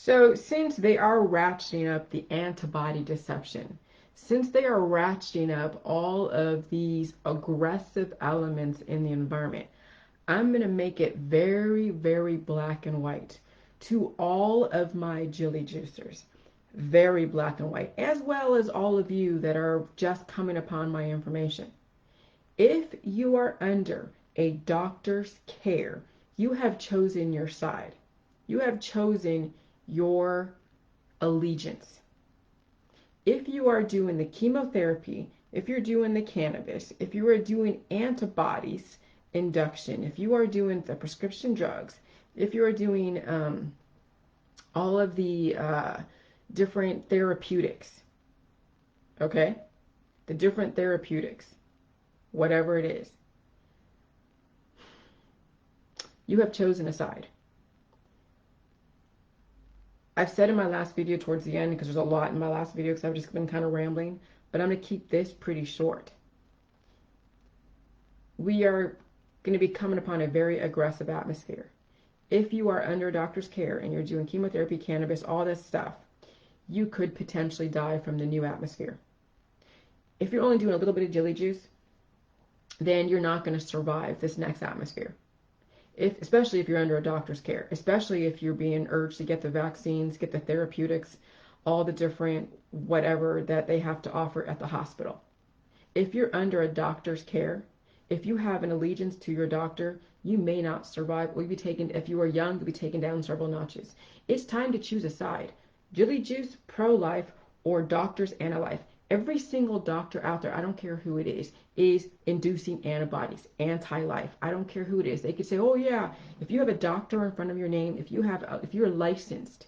So since they are ratcheting up the antibody deception, since they are ratcheting up all of these aggressive elements in the environment, I'm going to make it very, very black and white to all of my Jilly juicers. Very black and white, as well as all of you that are just coming upon my information. If you are under a doctor's care, you have chosen your side. You have chosen your allegiance. If you are doing the chemotherapy, if you're doing the cannabis, if you are doing antibodies induction, if you are doing the prescription drugs, if you are doing all of the different therapeutics, okay? The different therapeutics, whatever it is, you have chosen a side. I've said in my last video towards the end, because there's a lot in my last video because I've just been kind of rambling, but I'm going to keep this pretty short. We are going to be coming upon a very aggressive atmosphere. If you are under a doctor's care and you're doing chemotherapy, cannabis, all this stuff, you could potentially die from the new atmosphere. If you're only doing a little bit of Jilly juice, then you're not going to survive this next atmosphere. Especially if you're under a doctor's care, especially if you're being urged to get the vaccines, get the therapeutics, all the different whatever that they have to offer at the hospital. If you're under a doctor's care, if you have an allegiance to your doctor, you may not survive. Or you'll be taken, if you are young, you'll be taken down several notches. It's time to choose a side. Jilly juice, pro-life, or doctors anti-life. Every single doctor out there, I don't care who it is inducing antibodies, anti-life. I don't care who it is. They could say, oh yeah, if you have a doctor in front of your name, if you're licensed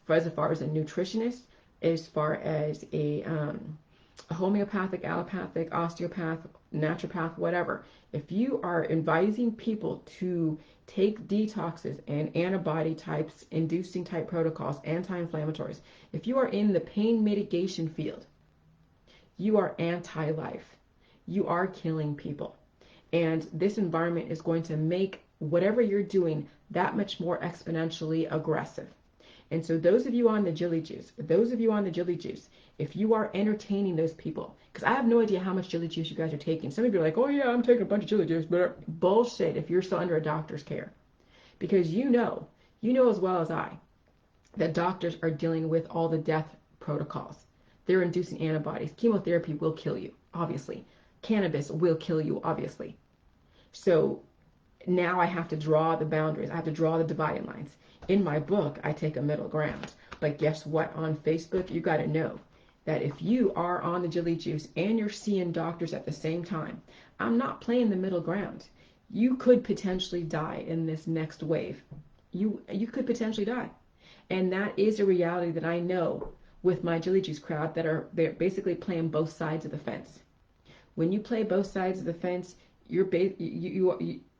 as far as a nutritionist, as far as a homeopathic, allopathic, osteopath, naturopath, whatever, if you are advising people to take detoxes and antibody types, inducing type protocols, anti-inflammatories, if you are in the pain mitigation field, you are anti-life. You are killing people. And this environment is going to make whatever you're doing that much more exponentially aggressive. And so those of you on the Jilly juice, if you are entertaining those people, because I have no idea how much Jilly juice you guys are taking. Some of you are like, oh yeah, I'm taking a bunch of Jilly juice, but bullshit if you're still under a doctor's care. Because you know as well as I, that doctors are dealing with all the death protocols. They're inducing antibodies. Chemotherapy will kill you, obviously. Cannabis will kill you, obviously. So now I have to draw the boundaries. I have to draw the dividing lines. In my book, I take a middle ground. But guess what? On Facebook, you got to know that if you are on the Jilly juice and you're seeing doctors at the same time, I'm not playing the middle ground. You could potentially die in this next wave. You could potentially die. And that is a reality that I know with my Jilly juice crowd they're basically playing both sides of the fence. When you play both sides of the fence, you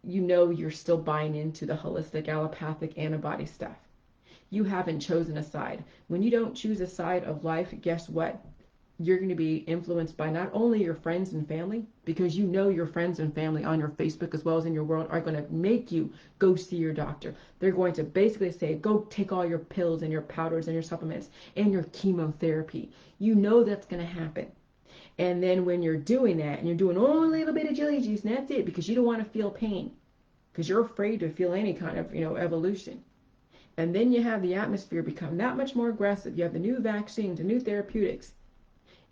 know you're still buying into the holistic allopathic antibody stuff. You haven't chosen a side. When you don't choose a side of life, guess what? You're going to be influenced by not only your friends and family, because you know your friends and family on your Facebook as well as in your world are going to make you go see your doctor. They're going to basically say, go take all your pills and your powders and your supplements and your chemotherapy. You know that's going to happen. And then when you're doing that and you're doing only a little bit of Jilly juice and that's it, because you don't want to feel pain, because you're afraid to feel any kind of evolution. And then you have the atmosphere become that much more aggressive. You have the new vaccines, the new therapeutics,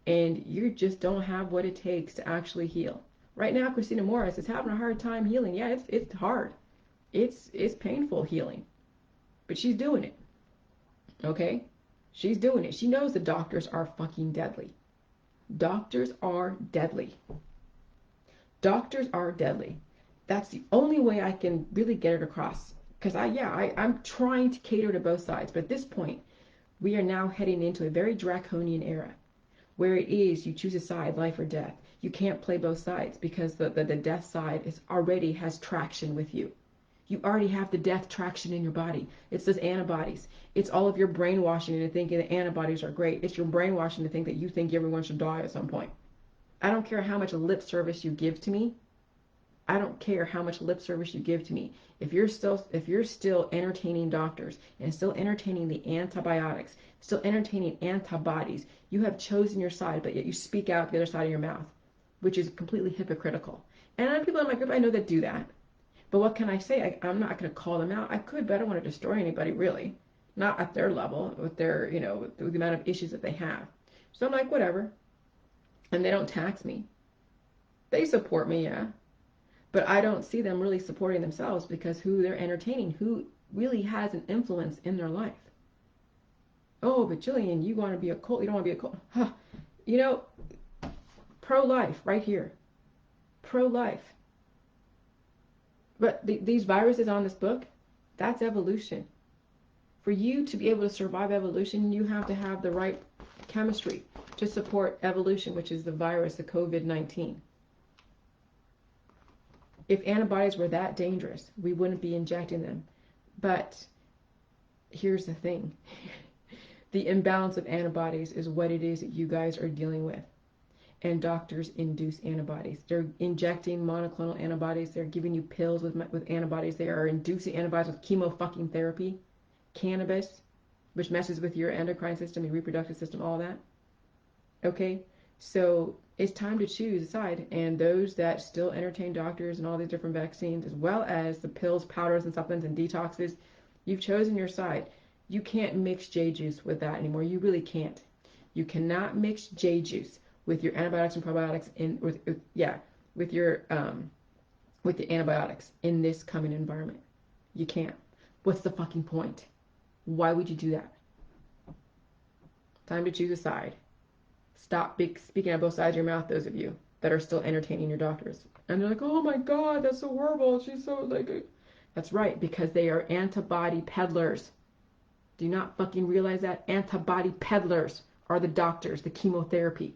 and you just don't have what it takes to actually heal. Right now, Christina Morris is having a hard time healing. Yeah, it's hard. It's painful healing. But she's doing it. Okay? She's doing it. She knows the doctors are fucking deadly. Doctors are deadly. Doctors are deadly. That's the only way I can really get it across. Because I'm trying to cater to both sides. But at this point, we are now heading into a very draconian era, where it is you choose a side, life or death. You can't play both sides because the death side already has traction with you. You already have the death traction in your body. It's those antibodies. It's all of your brainwashing into thinking that antibodies are great. It's your brainwashing to think that you think everyone should die at some point. I don't care how much lip service you give to me. I don't care how much lip service you give to me. If you're still entertaining doctors and still entertaining the antibiotics, still entertaining antibodies, you have chosen your side, but yet you speak out the other side of your mouth, which is completely hypocritical. And I have people in my group I know that do that. But what can I say? I'm not going to call them out. I could, but I don't want to destroy anybody, really. Not at their level, with their, with the amount of issues that they have. So I'm like, whatever. And they don't tax me. They support me, yeah. But I don't see them really supporting themselves, because who they're entertaining, who really has an influence in their life. Oh, but Jillian, you want to be a cult, you don't want to be a cult. Huh. Pro-life, right here. Pro-life. But these viruses on this book, that's evolution. For you to be able to survive evolution, you have to have the right chemistry to support evolution, which is the virus, the COVID-19. If antibodies were that dangerous, we wouldn't be injecting them. But here's the thing. The imbalance of antibodies is what it is that you guys are dealing with. And doctors induce antibodies. They're injecting monoclonal antibodies. They're giving you pills with antibodies. They are inducing antibodies with chemo fucking therapy. Cannabis, which messes with your endocrine system, your reproductive system, all that. Okay? So it's time to choose a side. And those that still entertain doctors and all these different vaccines, as well as the pills, powders, and supplements and detoxes, you've chosen your side. You can't mix J-juice with that anymore. You really can't. You cannot mix J-juice with your antibiotics and probiotics with the antibiotics in this coming environment. You can't. What's the fucking point? Why would you do that? Time to choose a side. Stop speaking out both sides of your mouth, those of you that are still entertaining your doctors. And they're like, oh my God, that's so horrible. She's so like... That's right, because they are antibody peddlers. Do you not fucking realize that? Antibody peddlers are the doctors, the chemotherapy.